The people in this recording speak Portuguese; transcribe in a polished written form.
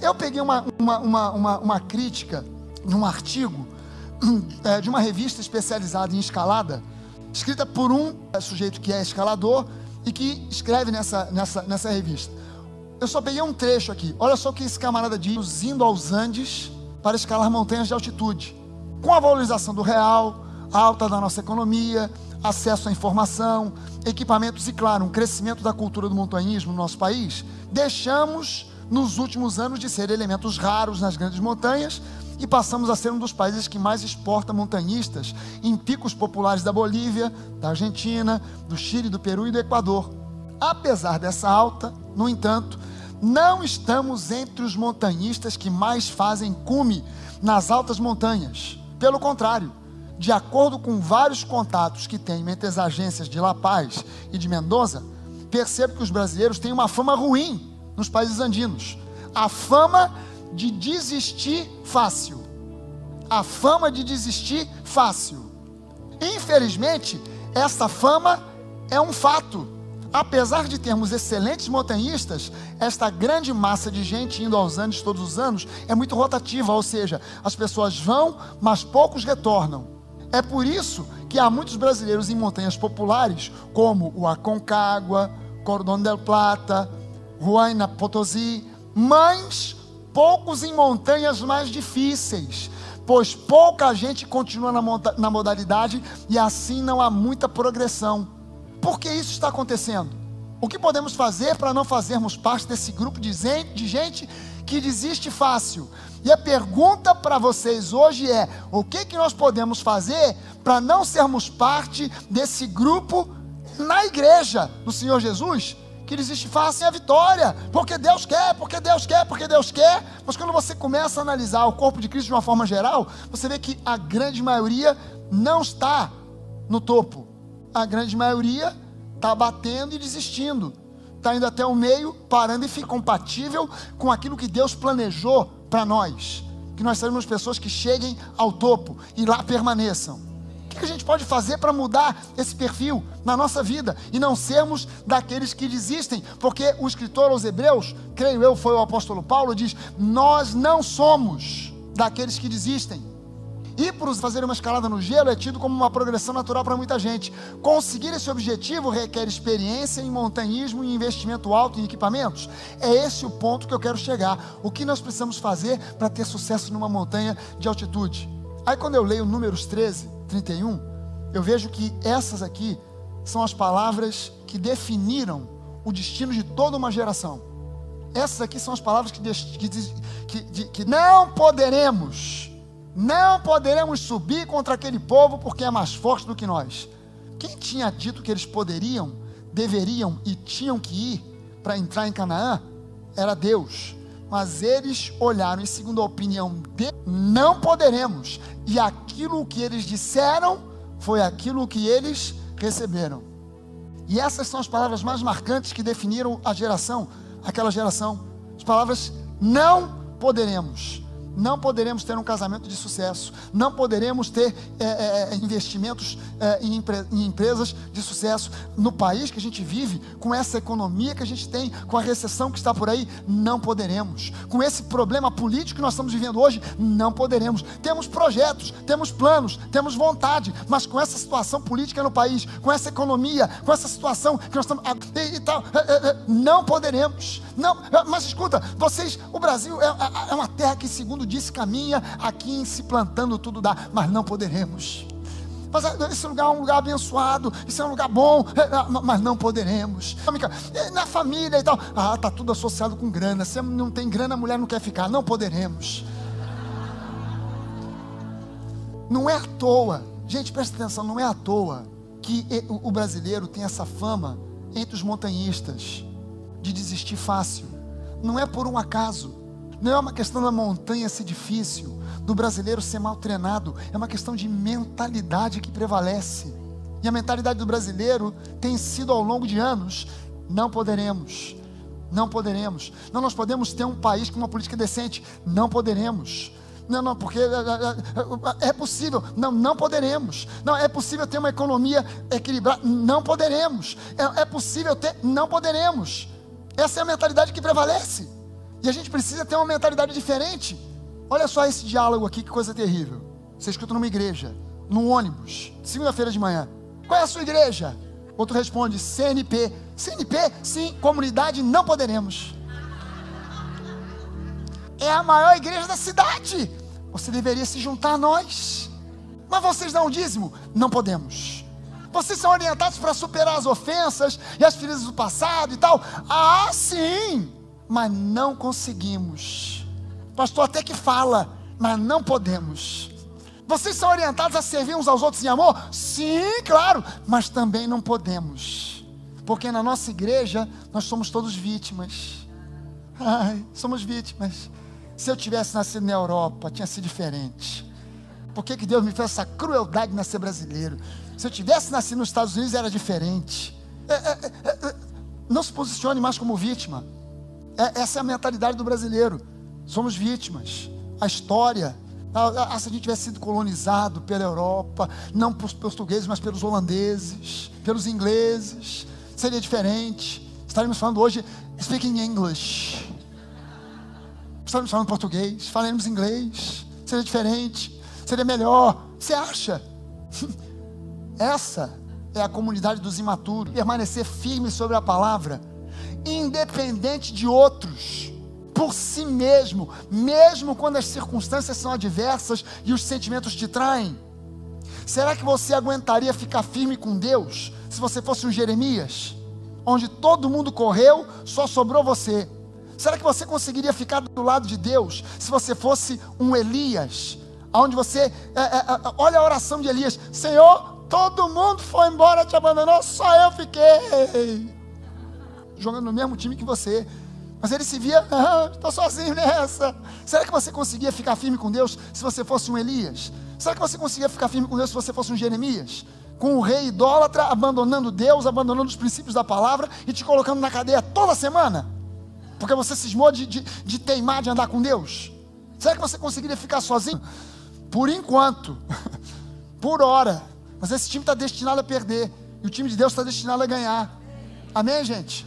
Eu peguei uma crítica num artigo de uma revista especializada em escalada, escrita por um sujeito que é escalador e que escreve nessa revista. Eu só peguei um trecho aqui. Olha só o que esse camarada diz: indo aos Andes para escalar montanhas de altitude. Com a valorização do real, a alta da nossa economia, acesso à informação, equipamentos e, claro, um crescimento da cultura do montanhismo no nosso país, deixamos nos últimos anos de ser elementos raros nas grandes montanhas e passamos a ser um dos países que mais exporta montanhistas em picos populares da Bolívia, da Argentina, do Chile, do Peru e do Equador. Apesar dessa alta, no entanto, não estamos entre os montanhistas que mais fazem cume nas altas montanhas. Pelo contrário, de acordo com vários contatos que tenho entre as agências de La Paz e de Mendoza, percebo que os brasileiros têm uma fama ruim nos países andinos. A fama de desistir fácil. A fama de desistir fácil. Infelizmente, essa fama é um fato. Apesar de termos excelentes montanhistas, esta grande massa de gente indo aos Andes todos os anos é muito rotativa, ou seja, as pessoas vão, mas poucos retornam. É por isso que há muitos brasileiros em montanhas populares, como o Aconcagua, Cordón del Plata, Huayna Potosí, mas poucos em montanhas mais difíceis, pois pouca gente continua na modalidade e assim não há muita progressão. Por que isso está acontecendo? O que podemos fazer para não fazermos parte desse grupo de gente que desiste fácil? E a pergunta para vocês hoje é: o que nós podemos fazer para não sermos parte desse grupo na igreja do Senhor Jesus, que desiste fácil? É a vitória, porque Deus quer, porque Deus quer, porque Deus quer. Mas quando você começa a analisar o corpo de Cristo de uma forma geral, você vê que a grande maioria não está no topo. A grande maioria está batendo e desistindo, está indo até o meio, parando e fica compatível com aquilo que Deus planejou para nós, que nós seremos pessoas que cheguem ao topo e lá permaneçam. O que a gente pode fazer para mudar esse perfil na nossa vida e não sermos daqueles que desistem? Porque o escritor aos Hebreus, creio eu, foi o apóstolo Paulo, diz: nós não somos daqueles que desistem. E por fazer uma escalada no gelo é tido como uma progressão natural para muita gente. Conseguir esse objetivo requer experiência em montanhismo e investimento alto em equipamentos. É esse o ponto que eu quero chegar. O que nós precisamos fazer para ter sucesso numa montanha de altitude? Aí quando eu leio Números 13, 31, eu vejo que essas aqui são as palavras que definiram o destino de toda uma geração. Essas aqui são as palavras que não poderemos subir contra aquele povo porque é mais forte do que nós. Quem tinha dito que eles poderiam, deveriam e tinham que ir para entrar em Canaã era Deus. Mas eles olharam e, segundo a opinião deles, não poderemos. E aquilo que eles disseram foi aquilo que eles receberam. E essas são as palavras mais marcantes que definiram a geração, aquela geração. As palavras: não poderemos. Não poderemos ter um casamento de sucesso. Não poderemos ter investimentos em empresas de sucesso. No país que a gente vive, com essa economia que a gente tem, com a recessão que está por aí, não poderemos. Com esse problema político que nós estamos vivendo hoje, não poderemos. Temos projetos, temos planos, temos vontade, mas com essa situação política no país, com essa economia, com essa situação que nós estamos e tal, não poderemos. Não, mas escuta, vocês, o Brasil é uma terra que, segundo disse, caminha aqui em se plantando tudo dá, mas não poderemos. Mas esse lugar é um lugar abençoado, isso é um lugar bom, mas não poderemos. Na família e tal, tá tudo associado com grana. Se não tem grana, a mulher não quer ficar, não poderemos. Não é à toa, gente, presta atenção, não é à toa que o brasileiro tem essa fama entre os montanhistas de desistir fácil. Não é por um acaso. Não é uma questão da montanha ser difícil, do brasileiro ser mal treinado. É uma questão de mentalidade que prevalece. E a mentalidade do brasileiro tem sido, ao longo de anos: não poderemos, não poderemos. Não, nós podemos ter um país com uma política decente. Não poderemos. Não, porque é possível. Não poderemos. Não, é possível ter uma economia equilibrada. Não poderemos. É possível ter. Não poderemos. Essa é a mentalidade que prevalece. E a gente precisa ter uma mentalidade diferente. Olha só esse diálogo aqui, que coisa terrível. Você escuta numa igreja, num ônibus, segunda-feira de manhã. Qual é a sua igreja? Outro responde, CNP. CNP? Sim, comunidade não poderemos. É a maior igreja da cidade. Você deveria se juntar a nós. Mas vocês dão o dízimo? Não podemos. Vocês são orientados para superar as ofensas e as feridas do passado e tal? Ah, sim, mas não conseguimos. Pastor até que fala, mas não podemos. Vocês são orientados a servir uns aos outros em amor? Sim, claro, mas também não podemos. Porque na nossa igreja nós somos todos vítimas. Ai, somos vítimas. Se eu tivesse nascido na Europa, tinha sido diferente. Por que Deus me fez essa crueldade de nascer brasileiro? Se eu tivesse nascido nos Estados Unidos, era diferente. Não se posicione mais como vítima. Essa é a mentalidade do brasileiro. Somos vítimas. A história, se a gente tivesse sido colonizado pela Europa, não pelos portugueses, mas pelos holandeses, pelos ingleses, seria diferente. Estaríamos falando hoje, speaking English. Estaríamos falando português, falaremos inglês, seria diferente, seria melhor. Você acha? Essa é a comunidade dos imaturos. Permanecer firme sobre a palavra, independente de outros, por si mesmo, mesmo quando as circunstâncias são adversas e os sentimentos te traem. Será que você aguentaria ficar firme com Deus se você fosse um Jeremias, onde todo mundo correu, só sobrou você? Será que você conseguiria ficar do lado de Deus se você fosse um Elias, onde você, olha a oração de Elias: Senhor, todo mundo foi embora, te abandonou, só eu fiquei, jogando no mesmo time que você, mas ele se via, estou sozinho nessa. Será que você conseguia ficar firme com Deus se você fosse um Elias? Será que você conseguia ficar firme com Deus se você fosse um Jeremias? Com o rei idólatra, abandonando Deus, abandonando os princípios da palavra e te colocando na cadeia toda semana? Porque você cismou de teimar, de andar com Deus? Será que você conseguiria ficar sozinho? Por enquanto, por hora. Mas esse time está destinado a perder, e o time de Deus está destinado a ganhar. Amém, gente?